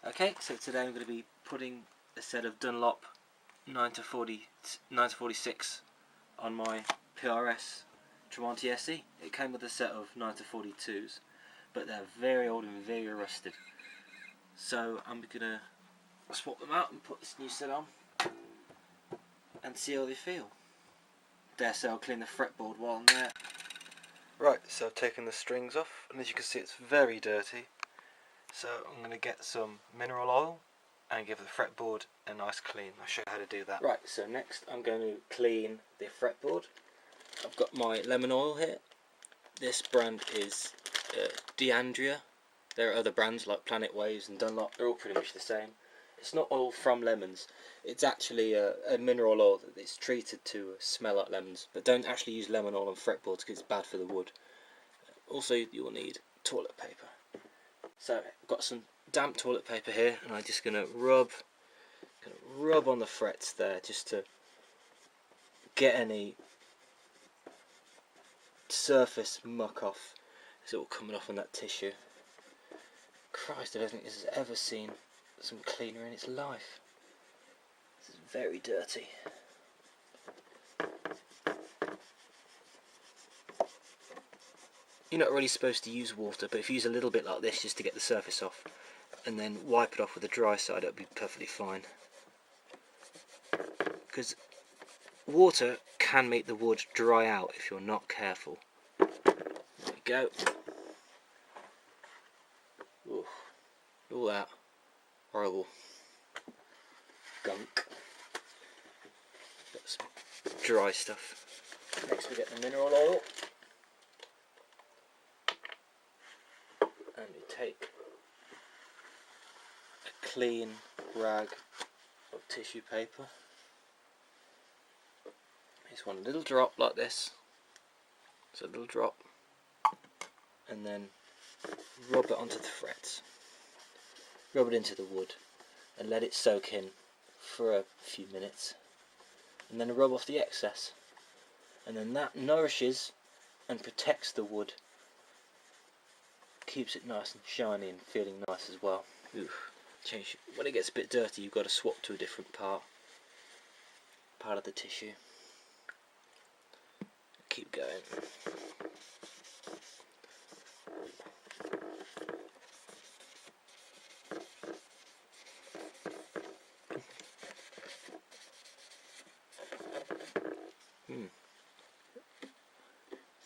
Okay, so today I'm going to be putting a set of Dunlop 9-46 on my PRS Tremonti SE. It came with a set of 9-42s, but they're very old and very rusted. So I'm going to swap them out and put this new set on and see how they feel. Dare say I'll clean the fretboard while I'm there. Right, so I've taken the strings off, and as you can see it's very dirty. So I'm going to get some mineral oil and give the fretboard a nice clean. I'll show you how to do that. Right, so next I'm going to clean the fretboard. I've got my lemon oil here. This brand is D'Andrea. There are other brands like Planet Waves and Dunlop. They're all pretty much the same. It's not oil from lemons. It's actually a mineral oil that is treated to smell like lemons. But don't actually use lemon oil on fretboards because it's bad for the wood. Also, you'll need toilet paper. So I've got some damp toilet paper here, and I'm just going to rub on the frets there just to get any surface muck off. It's all coming off on that tissue. Christ, I don't think this has ever seen some cleaner in its life. This is very dirty. You're not really supposed to use water, but if you use a little bit like this just to get the surface off and then wipe it off with the dry side, it'll be perfectly fine. Because water can make the wood dry out if you're not careful. There we go. Ooh, all that horrible gunk. Got some dry stuff. Next we get the mineral oil. And we take a clean rag of tissue paper. Just one little drop like this. So a little drop. And then rub it onto the frets. Rub it into the wood and let it soak in for a few minutes. And then rub off the excess. And then that nourishes and protects the wood. Keeps it nice and shiny and feeling nice as well. Change. When it gets a bit dirty, you've got to swap to a different part of the tissue. Keep going.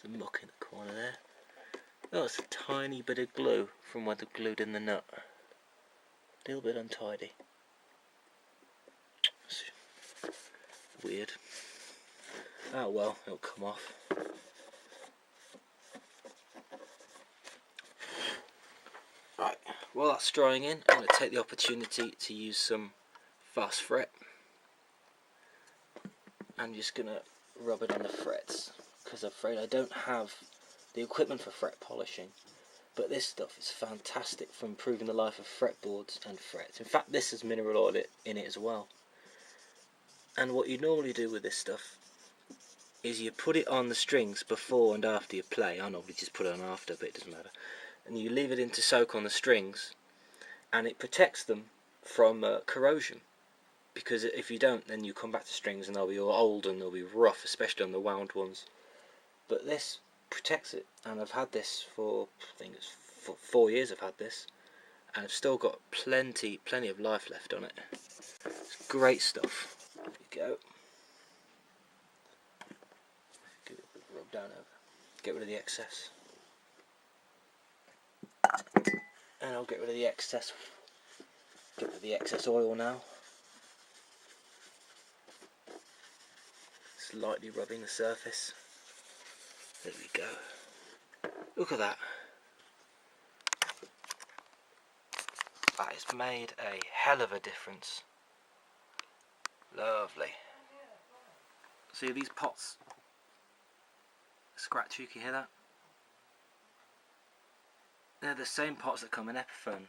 There's a muck in the corner there. Oh, it's a tiny bit of glue from where they glued in the nut. A little bit untidy. It's weird. Oh well, it'll come off. Right, while that's drying in, I'm going to take the opportunity to use some fast fret. I'm just going to rub it on the frets, because I'm afraid I don't have the equipment for fret polishing, but this stuff is fantastic for improving the life of fretboards and frets. In fact, this has mineral oil in it as well. And what you normally do with this stuff is you put it on the strings before and after you play. I normally just put it on after, but it doesn't matter. And you leave it in to soak on the strings, and it protects them from corrosion. Because if you don't, then you come back to strings and they'll be all old and they'll be rough, especially on the wound ones. But this protects it, and I've had this for, I think it's 4 years I've had this, and I've still got plenty of life left on it. It's great stuff. There we go. Give it a rub down over. Get rid of the excess. And I'll get rid of the excess. Get rid of the excess oil now. Lightly rubbing the surface. There we go. Look at that. That has made a hell of a difference. Lovely. See these pots scratch, you can hear that? They're the same pots that come in Epiphone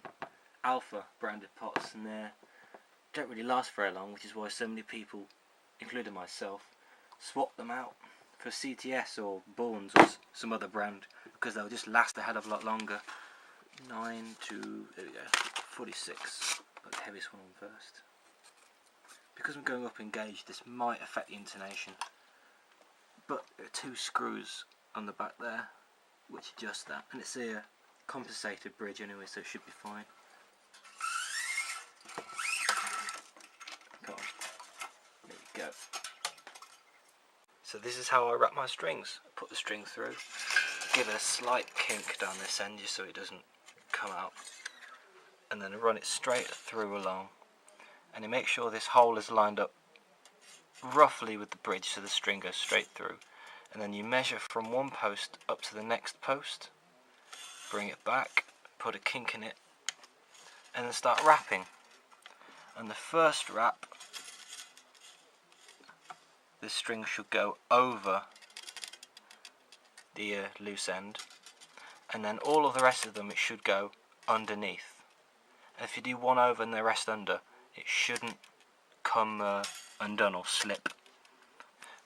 Alpha branded pots, and they don't really last very long, which is why so many people, including myself, swap them out for CTS or Bournes or some other brand, because they'll just last a hell of a lot longer. 9 to, there we go, 46. Put the heaviest one on first. Because I'm going up in gauge, this might affect the intonation. But there are 2 screws on the back there which adjust that, and it's a compensated bridge anyway, so it should be fine. Come on. There we go. So this is how I wrap my strings. I put the string through, give it a slight kink down this end just so it doesn't come out, and then run it straight through along, and you make sure this hole is lined up roughly with the bridge so the string goes straight through, and then you measure from one post up to the next post, bring it back, put a kink in it, and then start wrapping. And the first wrap, the string should go over the loose end, and then all of the rest of them it should go underneath. And if you do one over and the rest under, it shouldn't come undone or slip.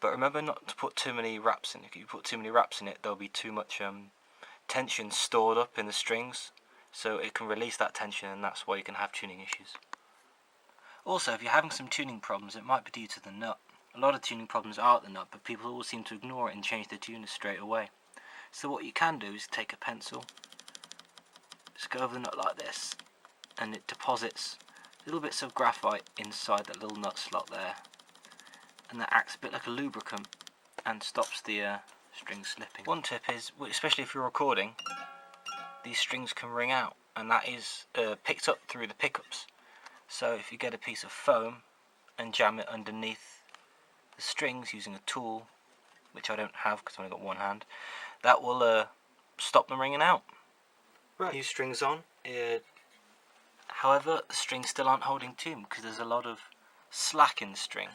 But remember not to put too many wraps in it. If you put too many wraps in it, there'll be too much tension stored up in the strings, so it can release that tension, and that's why you can have tuning issues. Also, if you're having some tuning problems, it might be due to the nut. A lot of tuning problems are at the nut, but people always seem to ignore it and change the tuner straight away. So what you can do is take a pencil, just go over the nut like this, and it deposits little bits of graphite inside that little nut slot there, and that acts a bit like a lubricant and stops the string slipping. One tip is, especially if you're recording, these strings can ring out, and that is picked up through the pickups. So if you get a piece of foam and jam it underneath the strings using a tool, which I don't have because I've only got one hand, that will stop them ringing out. Right, new strings on. However, the strings still aren't holding tune because there's a lot of slack in the string.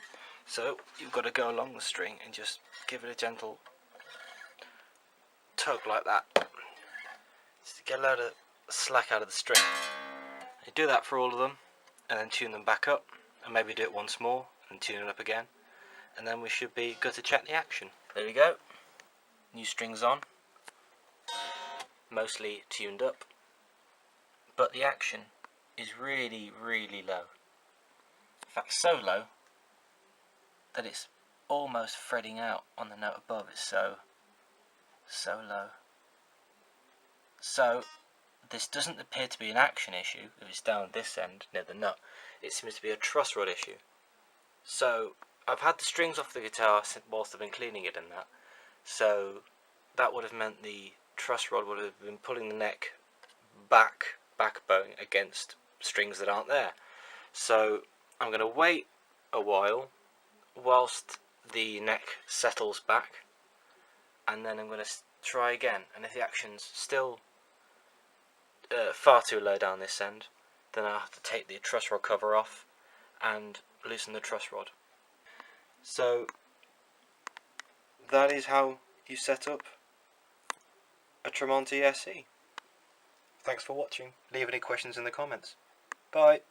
So you've got to go along the string and just give it a gentle tug like that, just to get a load of slack out of the string. You do that for all of them, and then tune them back up, and maybe do it once more and tune it up again, and then we should be good to check the action. There we go. New strings on, mostly tuned up, but the action is really, really low. In fact, so low that it's almost fretting out on the note above. It's so low. So this doesn't appear to be an action issue if it's down this end near the nut. It seems to be a truss rod issue. So I've had the strings off the guitar whilst I've been cleaning it and that. So that would have meant the truss rod would have been pulling the neck backbone against strings that aren't there. So I'm going to wait a while whilst the neck settles back, and then I'm going to try again, and if the action's still far too low down this end, then I'll have to take the truss rod cover off and loosen the truss rod. So that is how you set up a Tremonti SE. Thanks for watching. Leave any questions in the comments. Bye.